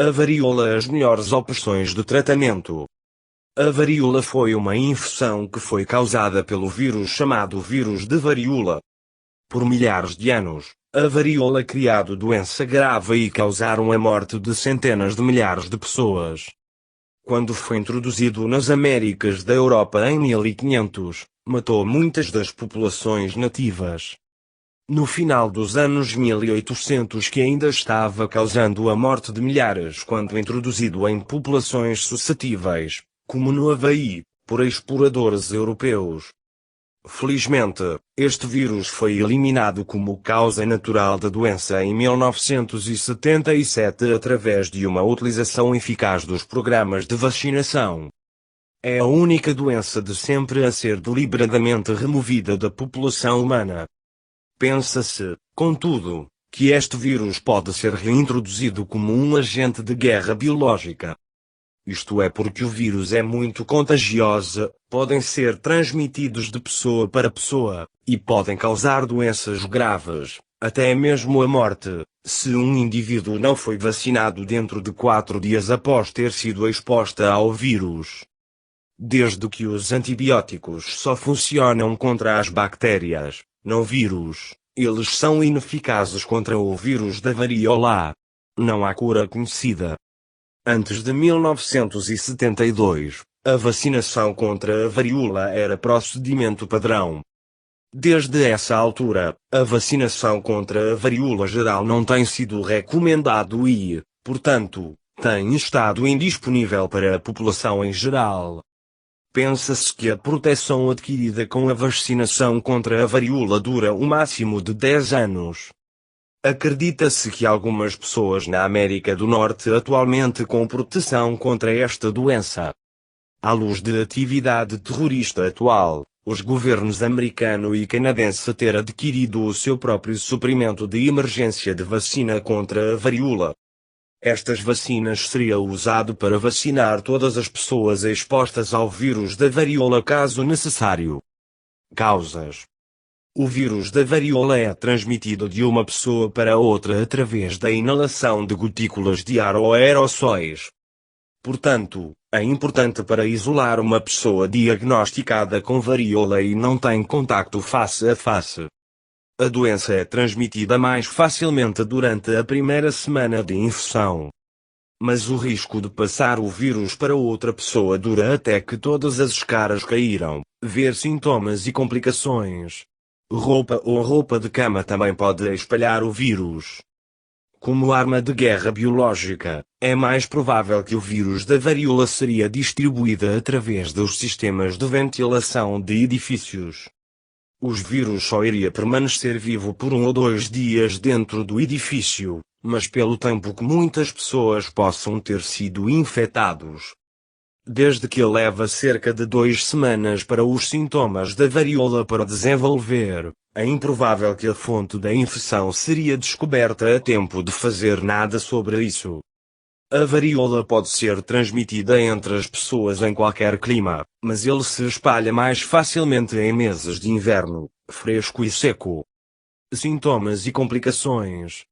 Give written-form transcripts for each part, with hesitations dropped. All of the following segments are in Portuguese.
A varíola. As melhores opções de tratamento. A varíola foi uma infecção que foi causada pelo vírus chamado vírus de varíola. Por milhares de anos, a varíola criado doença grave e causaram a morte de centenas de milhares de pessoas. Quando foi introduzido nas Américas da Europa em 1500, matou muitas das populações nativas. No final dos anos 1800 que ainda estava causando a morte de milhares quando introduzido em populações suscetíveis, como no Havaí, por exploradores europeus. Felizmente, este vírus foi eliminado como causa natural da doença em 1977 através de uma utilização eficaz dos programas de vacinação. É a única doença de sempre a ser deliberadamente removida da população humana. Pensa-se, contudo, que este vírus pode ser reintroduzido como um agente de guerra biológica. Isto é porque o vírus é muito contagioso, podem ser transmitidos de pessoa para pessoa, e podem causar doenças graves, até mesmo a morte, se um indivíduo não foi vacinado dentro de 4 dias após ter sido exposta ao vírus. Desde que os antibióticos só funcionam contra as bactérias, não vírus, eles são ineficazes contra o vírus da varíola. Não há cura conhecida. Antes de 1972, a vacinação contra a varíola era procedimento padrão. Desde essa altura, a vacinação contra a varíola geral não tem sido recomendado e, portanto, tem estado indisponível para a população em geral. Pensa-se que a proteção adquirida com a vacinação contra a varíola dura um máximo de 10 anos. Acredita-se que algumas pessoas na América do Norte atualmente com proteção contra esta doença. À luz da atividade terrorista atual, os governos americano e canadense ter adquirido o seu próprio suprimento de emergência de vacina contra a varíola. Estas vacinas seriam usado para vacinar todas as pessoas expostas ao vírus da varíola caso necessário. Causas. O vírus da varíola é transmitido de uma pessoa para outra através da inalação de gotículas de ar ou aerossóis. Portanto, é importante para isolar uma pessoa diagnosticada com varíola e não tem contacto face a face. A doença é transmitida mais facilmente durante a primeira semana de infecção. Mas o risco de passar o vírus para outra pessoa dura até que todas as escaras caíram, ver sintomas e complicações. Roupa ou roupa de cama também pode espalhar o vírus. Como arma de guerra biológica, é mais provável que o vírus da varíola seria distribuída através dos sistemas de ventilação de edifícios. Os vírus só iria permanecer vivo por 1 ou 2 dias dentro do edifício, mas pelo tempo que muitas pessoas possam ter sido infectados. Desde que leva cerca de 2 semanas para os sintomas da varíola para desenvolver, é improvável que a fonte da infecção seria descoberta a tempo de fazer nada sobre isso. A varíola pode ser transmitida entre as pessoas em qualquer clima, mas ele se espalha mais facilmente em meses de inverno, fresco e seco. Sintomas e complicações.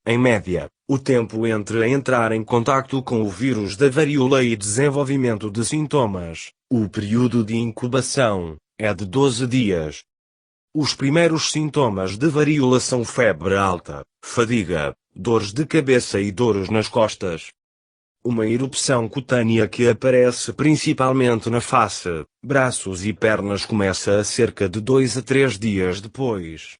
Em média, o tempo entre entrar em contacto com o vírus da varíola e desenvolvimento de sintomas, o período de incubação, é de 12 dias. Os primeiros sintomas de varíola são febre alta, fadiga, dores de cabeça e dores nas costas. Uma erupção cutânea que aparece principalmente na face, braços e pernas começa a cerca de 2 a 3 dias depois.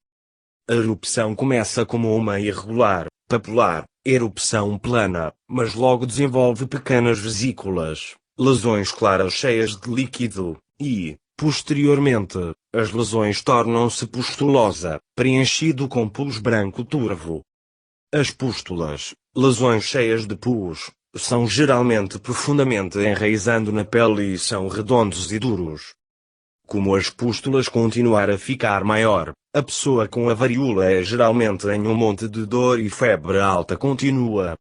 A erupção começa como uma irregular, papular, erupção plana, mas logo desenvolve pequenas vesículas, lesões claras cheias de líquido, e, posteriormente, as lesões tornam-se pustulosa, preenchido com pus branco turvo. As pústulas, lesões cheias de pus, são geralmente profundamente enraizando na pele e são redondos e duros. Como as pústulas continuar a ficar maior, a pessoa com a varíola é geralmente em um monte de dor e febre alta contínua.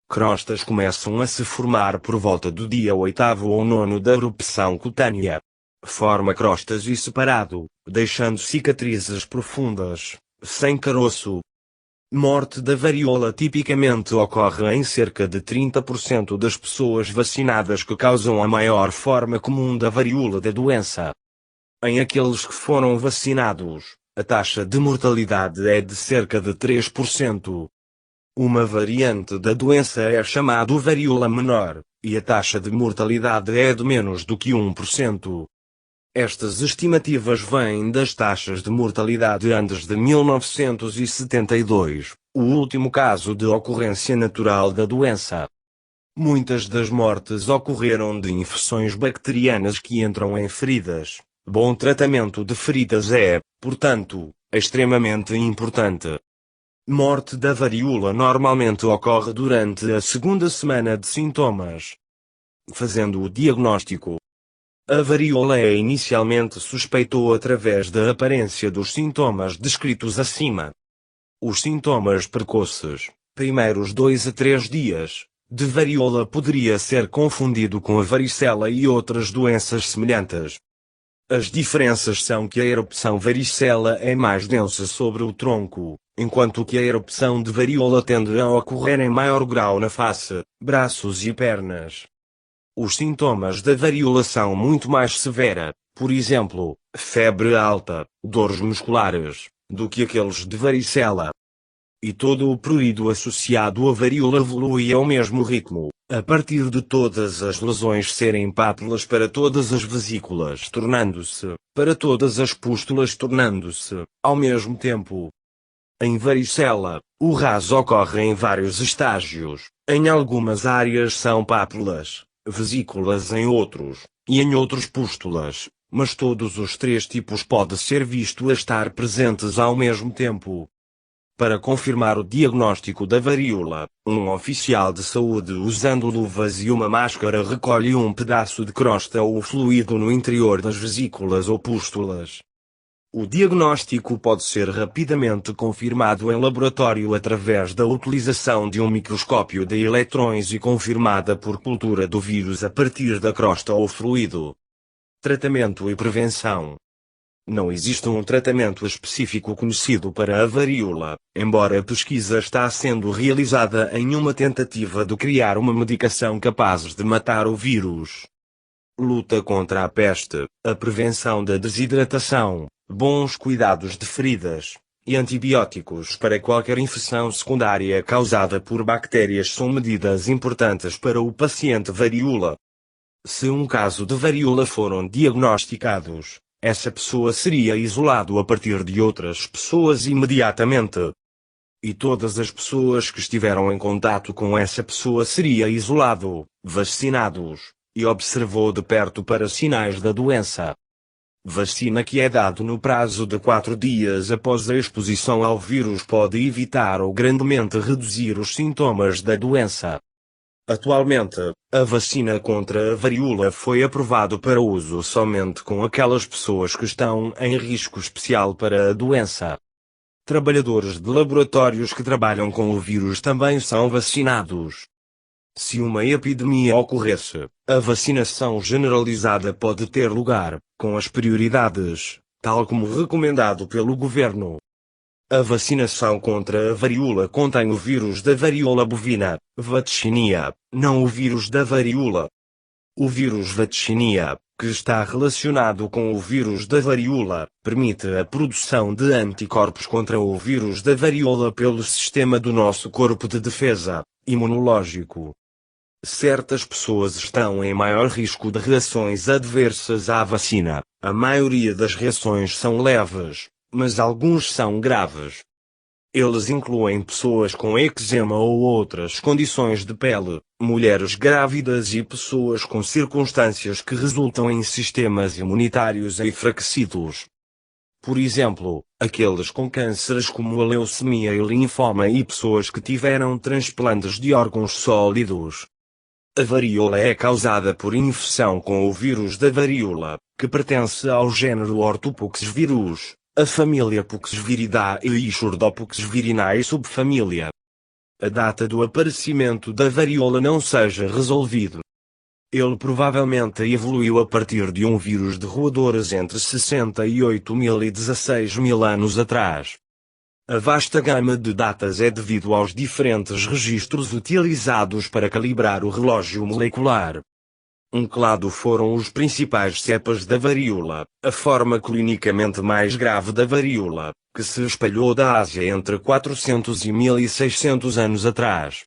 Crostas começam a se formar por volta do dia 8º ou 9º da erupção cutânea. Forma crostas e separado, deixando cicatrizes profundas, sem caroço. Morte da varíola tipicamente ocorre em cerca de 30% das pessoas vacinadas, que causam a maior forma comum da varíola da doença. Em aqueles que foram vacinados, a taxa de mortalidade é de cerca de 3%. Uma variante da doença é chamada varíola menor, e a taxa de mortalidade é de menos do que 1%. Estas estimativas vêm das taxas de mortalidade antes de 1972, o último caso de ocorrência natural da doença. Muitas das mortes ocorreram de infecções bacterianas que entram em feridas. Bom tratamento de feridas é, portanto, extremamente importante. Morte da varíola normalmente ocorre durante a segunda semana de sintomas. Fazendo o diagnóstico, a varíola é inicialmente suspeitou através da aparência dos sintomas descritos acima. Os sintomas precoces, primeiros 2 a 3 dias, de varíola poderia ser confundido com a varicela e outras doenças semelhantes. As diferenças são que a erupção varicela é mais densa sobre o tronco, enquanto que a erupção de varíola tende a ocorrer em maior grau na face, braços e pernas. Os sintomas da varíola são muito mais severa, por exemplo, febre alta, dores musculares, do que aqueles de varicela. E todo o prurido associado à varíola evolui ao mesmo ritmo, a partir de todas as lesões serem pápulas para todas as vesículas, tornando-se, para todas as pústulas, tornando-se, ao mesmo tempo. Em varicela, o raso ocorre em vários estágios. Em algumas áreas são pápulas, vesículas em outros, e em outros pústulas, mas todos os três tipos podem ser vistos a estar presentes ao mesmo tempo. Para confirmar o diagnóstico da varíola, um oficial de saúde usando luvas e uma máscara recolhe um pedaço de crosta ou fluido no interior das vesículas ou pústulas. O diagnóstico pode ser rapidamente confirmado em laboratório através da utilização de um microscópio de eletrões e confirmada por cultura do vírus a partir da crosta ou fluido. Tratamento e prevenção. Não existe um tratamento específico conhecido para a varíola, embora a pesquisa está sendo realizada em uma tentativa de criar uma medicação capaz de matar o vírus. Luta contra a peste, a prevenção da desidratação, bons cuidados de feridas, e antibióticos para qualquer infecção secundária causada por bactérias são medidas importantes para o paciente varíola. Se um caso de varíola foram diagnosticados, essa pessoa seria isolado a partir de outras pessoas imediatamente. E todas as pessoas que estiveram em contato com essa pessoa seria isolado, vacinados, e observou de perto para sinais da doença. Vacina que é dado no prazo de 4 dias após a exposição ao vírus pode evitar ou grandemente reduzir os sintomas da doença. Atualmente, a vacina contra a varíola foi aprovada para uso somente com aquelas pessoas que estão em risco especial para a doença. Trabalhadores de laboratórios que trabalham com o vírus também são vacinados. Se uma epidemia ocorresse, a vacinação generalizada pode ter lugar, com as prioridades, tal como recomendado pelo governo. A vacinação contra a varíola contém o vírus da varíola bovina, vatixinia, não o vírus da varíola. O vírus vatixinia, que está relacionado com o vírus da varíola, permite a produção de anticorpos contra o vírus da varíola pelo sistema do nosso corpo de defesa, imunológico. Certas pessoas estão em maior risco de reações adversas à vacina. A maioria das reações são leves, mas alguns são graves. Eles incluem pessoas com eczema ou outras condições de pele, mulheres grávidas e pessoas com circunstâncias que resultam em sistemas imunitários enfraquecidos. Por exemplo, aqueles com cânceres como a leucemia e linfoma e pessoas que tiveram transplantes de órgãos sólidos. A varíola é causada por infecção com o vírus da varíola, que pertence ao gênero Orthopoxvirus, a família Poxviridae e Chordopoxvirinae subfamília. A data do aparecimento da varíola não seja resolvido. Ele provavelmente evoluiu a partir de um vírus de roedores entre 68.000 e 16.000 anos atrás. A vasta gama de datas é devido aos diferentes registros utilizados para calibrar o relógio molecular. Um clado foram os principais cepas da varíola, a forma clinicamente mais grave da varíola, que se espalhou da Ásia entre 400 e 1600 anos atrás.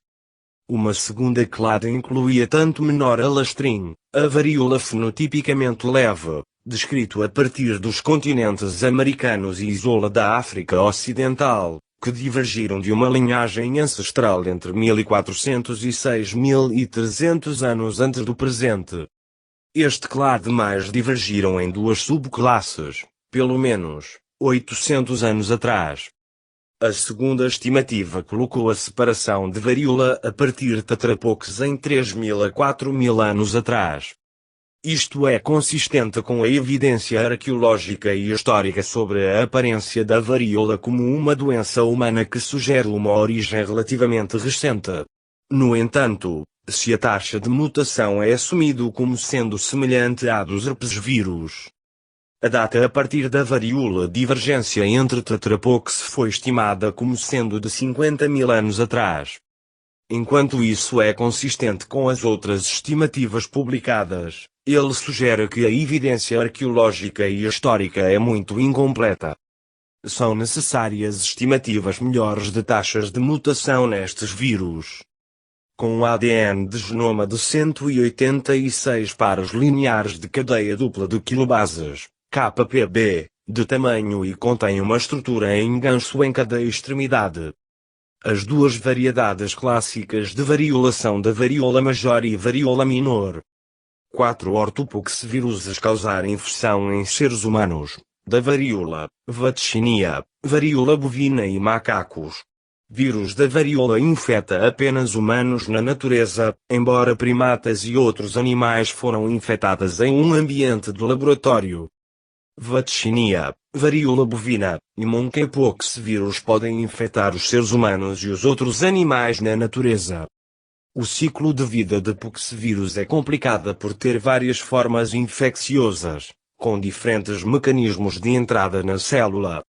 Uma segunda clade incluía tanto menor alastrim, a varíola fenotipicamente leve, descrito a partir dos continentes americanos e isola da África Ocidental, que divergiram de uma linhagem ancestral entre 1400 e 6300 anos antes do presente. Este clade mais divergiram em duas subclasses, pelo menos, 800 anos atrás. A segunda estimativa colocou a separação de varíola a partir de Tetrapoques em 3000 a 4000 anos atrás. Isto é consistente com a evidência arqueológica e histórica sobre a aparência da varíola como uma doença humana que sugere uma origem relativamente recente. No entanto, se a taxa de mutação é assumido como sendo semelhante à dos herpesvírus, a data a partir da varíola divergência entre Tetrapoques foi estimada como sendo de 50.000 anos atrás. Enquanto isso é consistente com as outras estimativas publicadas, ele sugere que a evidência arqueológica e histórica é muito incompleta. São necessárias estimativas melhores de taxas de mutação nestes vírus. Com um ADN de genoma de 186 pares lineares de cadeia dupla de quilobases, KPB, de tamanho e contém uma estrutura em gancho em cada extremidade. As duas variedades clássicas de varíola são da varíola major e varíola minor. 4 ortopoxvírus causar infecção em seres humanos, da varíola, vatixinia, varíola bovina e macacos. Vírus da varíola infecta apenas humanos na natureza, embora primatas e outros animais foram infectados em um ambiente de laboratório. Vatixinia, varíola bovina e monkeypox vírus podem infectar os seres humanos e os outros animais na natureza. O ciclo de vida de poxvírus é complicado por ter várias formas infecciosas, com diferentes mecanismos de entrada na célula.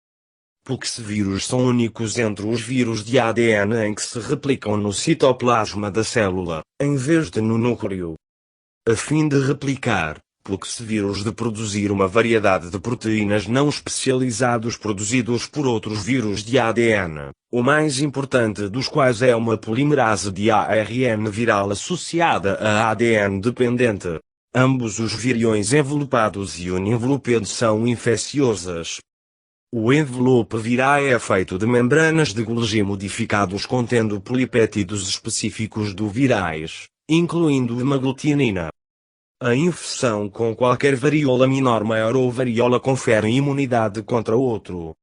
Poxvírus são únicos entre os vírus de ADN em que se replicam no citoplasma da célula, em vez de no núcleo. A fim de replicar, poxvírus de produzir uma variedade de proteínas não especializados produzidos por outros vírus de ADN, o mais importante dos quais é uma polimerase de ARN viral associada a ADN dependente. Ambos os viriões envelopados e unenveloped são infecciosas. O envelope viral é feito de membranas de Golgi modificados contendo polipéptidos específicos do virais, incluindo hemaglutinina. A infecção com qualquer varíola menor maior ou varíola confere imunidade contra outro